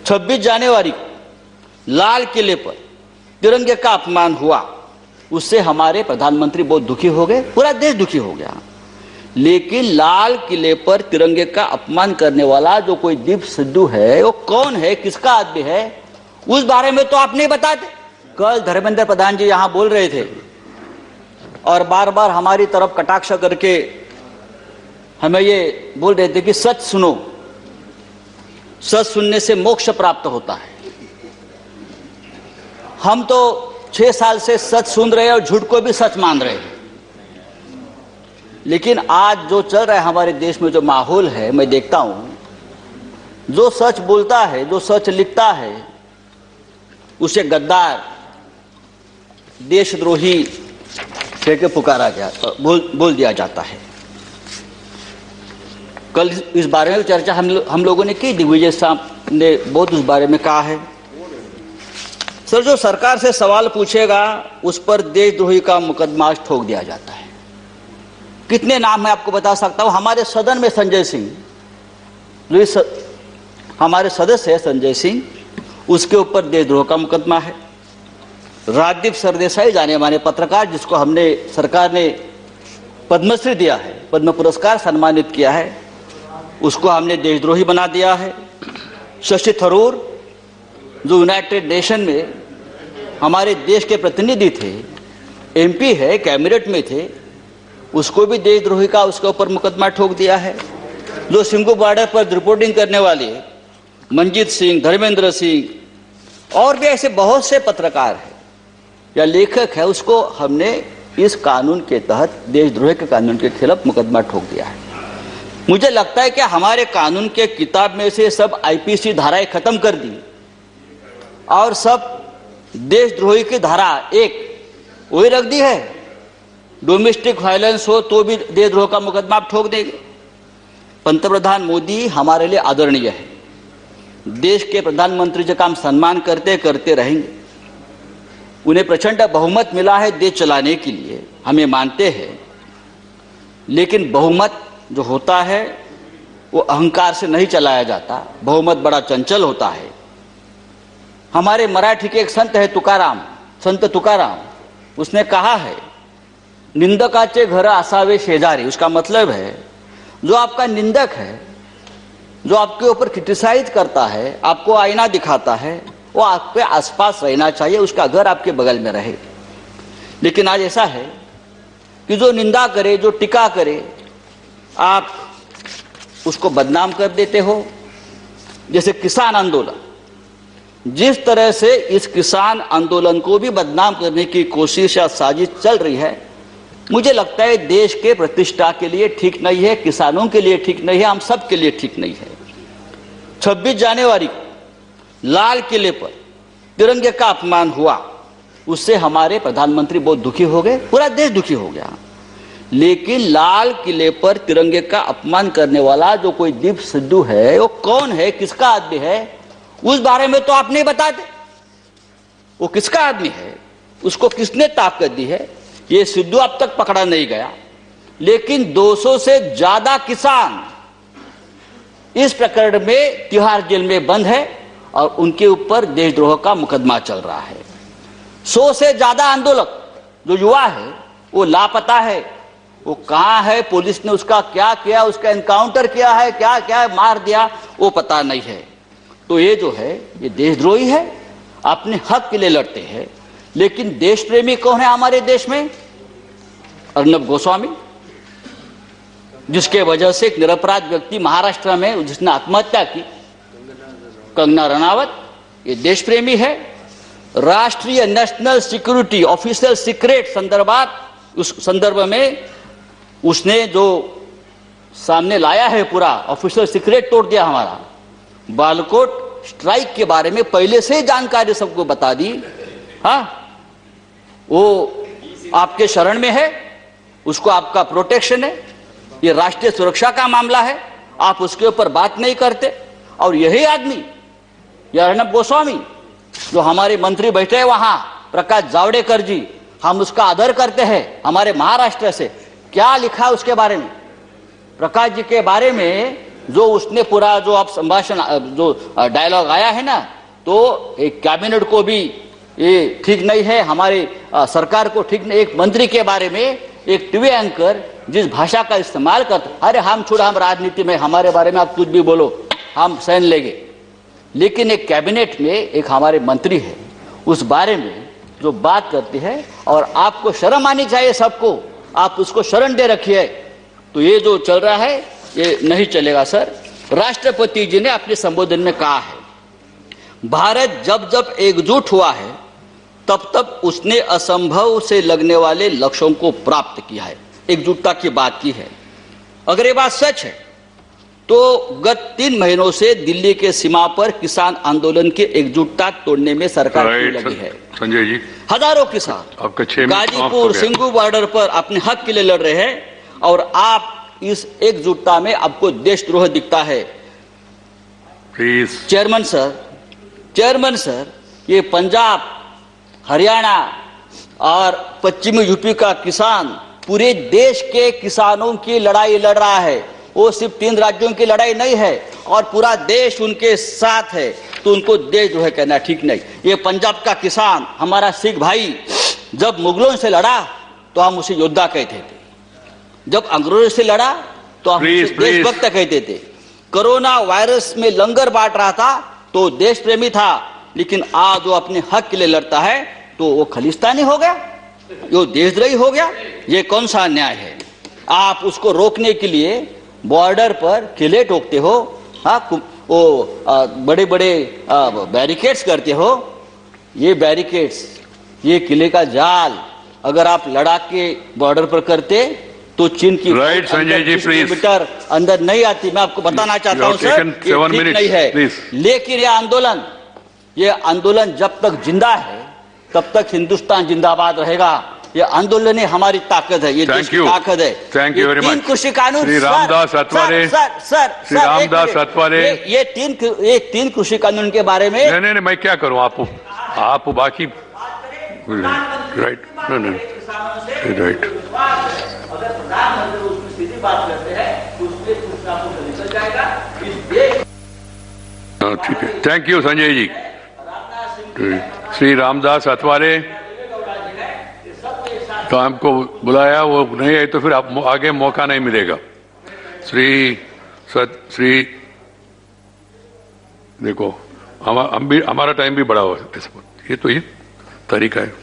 26 जनवरी को लाल किले पर तिरंगे का अपमान हुआ, उससे हमारे प्रधानमंत्री बहुत दुखी हो गए, पूरा देश दुखी हो गया। लेकिन लाल किले पर तिरंगे का अपमान करने वाला जो कोई दीप सिद्धू है, वो कौन है, किसका आदमी है, उस बारे में तो आप नहीं बताते। कल धर्मेंद्र प्रधान जी यहां बोल रहे थे और बार बार हमारी तरफ कटाक्ष करके हमें ये बोल रहे थे कि सच सुनो, सच सुनने से मोक्ष प्राप्त होता है। हम तो 6 साल से सच सुन रहे हैं और झूठ को भी सच मान रहे हैं। लेकिन आज जो चल रहा है हमारे देश में, जो माहौल है, मैं देखता हूं जो सच बोलता है, जो सच लिखता है, उसे गद्दार, देशद्रोही कह के पुकारा गया, बोल दिया जाता है। कल इस बारे में चर्चा हम लोगों ने की, दिग्विजय साहब ने बहुत उस बारे में कहा है। सर, जो सरकार से सवाल पूछेगा उस पर देशद्रोही का मुकदमा ठोक दिया जाता है। कितने नाम मैं आपको बता सकता हूं। हमारे सदन में संजय सिंह, जो हमारे सदस्य है संजय सिंह, उसके ऊपर देशद्रोह का मुकदमा है। राजदीप सरदेसाई, जाने माने पत्रकार, जिसको हमने सरकार ने पद्मश्री दिया है, पद्म पुरस्कार सम्मानित किया है, उसको हमने देशद्रोही बना दिया है। शशि थरूर, जो यूनाइटेड नेशन में हमारे देश के प्रतिनिधि थे, एमपी है, कैबिनेट में थे, उसको भी देशद्रोही का उसके ऊपर मुकदमा ठोक दिया है। जो सिंघू बॉर्डर पर रिपोर्टिंग करने वाले मंजीत सिंह, धर्मेंद्र सिंह और भी ऐसे बहुत से पत्रकार हैं या लेखक है, उसको हमने इस कानून के तहत, देशद्रोह के कानून के खिलाफ मुकदमा ठोक दिया है। मुझे लगता है कि हमारे कानून के किताब में से सब आईपीसी धाराएं खत्म कर दी और सब देशद्रोही की धारा एक वही रख दी है। डोमेस्टिक वायलेंस हो तो भी देशद्रोह का मुकदमा आप ठोक देंगे। पंतप्रधान मोदी हमारे लिए आदरणीय है, देश के प्रधानमंत्री जी का हम सम्मान करते रहेंगे। उन्हें प्रचंड बहुमत मिला है देश चलाने के लिए, हमें मानते हैं। लेकिन बहुमत जो होता है वो अहंकार से नहीं चलाया जाता, बहुमत बड़ा चंचल होता है। हमारे मराठी के एक संत है तुकाराम, संत तुकाराम, उसने कहा है, निंदकाचे घर असावे शेजारी। उसका मतलब है जो आपका निंदक है, जो आपके ऊपर क्रिटिसाइज करता है, आपको आईना दिखाता है, वो आपके आसपास रहना चाहिए, उसका घर आपके बगल में रहे। लेकिन आज ऐसा है कि जो निंदा करे, जो टीका करे, आप उसको बदनाम कर देते हो। जैसे किसान आंदोलन, जिस तरह से इस किसान आंदोलन को भी बदनाम करने की कोशिश या साजिश चल रही है, मुझे लगता है देश के प्रतिष्ठा के लिए ठीक नहीं है, किसानों के लिए ठीक नहीं है, हम सब के लिए ठीक नहीं है। 26 जनवरी को लाल किले पर तिरंगे का अपमान हुआ, उससे हमारे प्रधानमंत्री बहुत दुखी हो गए, पूरा देश दुखी हो गया। लेकिन लाल किले पर तिरंगे का अपमान करने वाला जो कोई दीप सिद्धू है, वो कौन है, किसका आदमी है, उस बारे में तो आप नहीं बताते। वो किसका आदमी है, उसको किसने ताकत दी है, ये सिद्धू अब तक पकड़ा नहीं गया। लेकिन 200 से ज्यादा किसान इस प्रकरण में तिहाड़ जेल में बंद है और उनके ऊपर देशद्रोह का मुकदमा चल रहा है। 100 से ज्यादा आंदोलक जो युवा है वो लापता है, वो कहां है, पुलिस ने उसका क्या किया, उसका एनकाउंटर किया है, क्या क्या मार दिया, वो पता नहीं है। तो ये जो है ये देशद्रोही है, अपने हक के लिए लड़ते हैं। लेकिन देश प्रेमी कौन है हमारे देश में? अर्नब गोस्वामी, जिसके वजह से एक निरपराध व्यक्ति महाराष्ट्र में जिसने आत्महत्या की, कंगना रनावत, ये देश प्रेमी है। राष्ट्रीय नेशनल सिक्योरिटी ऑफिशियल सीक्रेट संदर्भात, उस संदर्भ में उसने जो सामने लाया है, पूरा ऑफिशियल सीक्रेट तोड़ दिया हमारा। बालकोट स्ट्राइक के बारे में पहले से जानकारी सबको बता दी। हाँ, वो आपके शरण में है, उसको आपका प्रोटेक्शन है, ये राष्ट्रीय सुरक्षा का मामला है, आप उसके ऊपर बात नहीं करते। और यही आदमी, यह अर्नब गोस्वामी, जो हमारे मंत्री बैठे हैं वहां, प्रकाश जावड़ेकर जी, हम उसका आदर करते हैं, हमारे महाराष्ट्र से, क्या लिखा उसके बारे में? प्रकाश जी के बारे में जो उसने पूरा जो आप संभाषण जो डायलॉग आया है ना, तो एक कैबिनेट को भी ये ठीक नहीं है, हमारे सरकार को ठीक नहीं। एक मंत्री के बारे में एक टीवी एंकर जिस भाषा का इस्तेमाल करते, अरे हम छोड़ा, हम राजनीति में, हमारे बारे में आप कुछ भी बोलो हम सहन लेंगे। लेकिन एक कैबिनेट में एक हमारे मंत्री है, उस बारे में जो बात करती है, और आपको शर्म आनी चाहिए सबको, आप उसको शरण दे रखिए। तो ये जो चल रहा है ये नहीं चलेगा सर। राष्ट्रपति जी ने अपने संबोधन में कहा है, भारत जब जब एकजुट हुआ है तब तब उसने असंभव से लगने वाले लक्ष्यों को प्राप्त किया है, एकजुटता की बात की है। अगर ये बात सच है तो गत 3 महीनों से दिल्ली के सीमा पर किसान आंदोलन की एकजुटता तोड़ने में सरकार क्यों लगी है? संजय जी, हजारों किसान आपका 6 मिनट गाजीपुर सिंगू बॉर्डर पर अपने हक के लिए लड़ रहे हैं, और आप इस एकजुटता में आपको देशद्रोह दिखता है। प्लीज चेयरमैन सर, ये पंजाब, हरियाणा और पश्चिमी यूपी का किसान पूरे देश के किसानों की लड़ाई लड़ रहा है। वो सिर्फ 3 राज्यों की लड़ाई नहीं है, और पूरा देश उनके साथ है, तो उनको देशद्रोह कहना ठीक नहीं। ये पंजाब का किसान, हमारा सिख भाई, जब मुगलों से लड़ा तो हम उसे योद्धा कहते थे, जब अंग्रेजों से लड़ा तो हम उसे देशभक्त कहते थे। कोरोना वायरस में लंगर बांट रहा था तो देश प्रेमी था, लेकिन आज वो अपने हक के लिए लड़ता है तो वो खलिस्तानी हो गया, वो देशद्रोही हो गया। ये कौन सा अन्याय है? आप उसको रोकने के लिए बॉर्डर पर किले ठोकते हो, वो बड़े बड़े बैरिकेड्स करते हो। ये बैरिकेड्स, ये किले का जाल अगर आप लड़ाक के बॉर्डर पर करते तो चीन की संजय जी किलोमीटर अंदर नहीं आती। मैं आपको बताना चाहता हूं सर, ये ठीक नहीं है। लेकिन ये आंदोलन जब तक जिंदा है तब तक हिंदुस्तान जिंदाबाद रहेगा। ये आंदोलन ही हमारी ताकत है, ये देश की ताकत है। Thank you very much. 3 कृषि कानून, श्री रामदास अठवाले, श्री रामदास अठवाले, ये 3 कृषि कानून के बारे में नहीं, मैं क्या करूं? आप बाकी राइट, राइट, अगर प्रधानमंत्री उसमें सीधी बात करते हैं तो उसमें कुछ ना कुछ निकल जाएगा इस देश। ठीक है, थैंक यू संजय जी। श्री रामदास अठवाले तो हमको बुलाया, वो नहीं है तो फिर आप आगे मौका नहीं मिलेगा। श्री देखो, हमारा टाइम भी बड़ा हुआ है, ये तो ये तरीका है।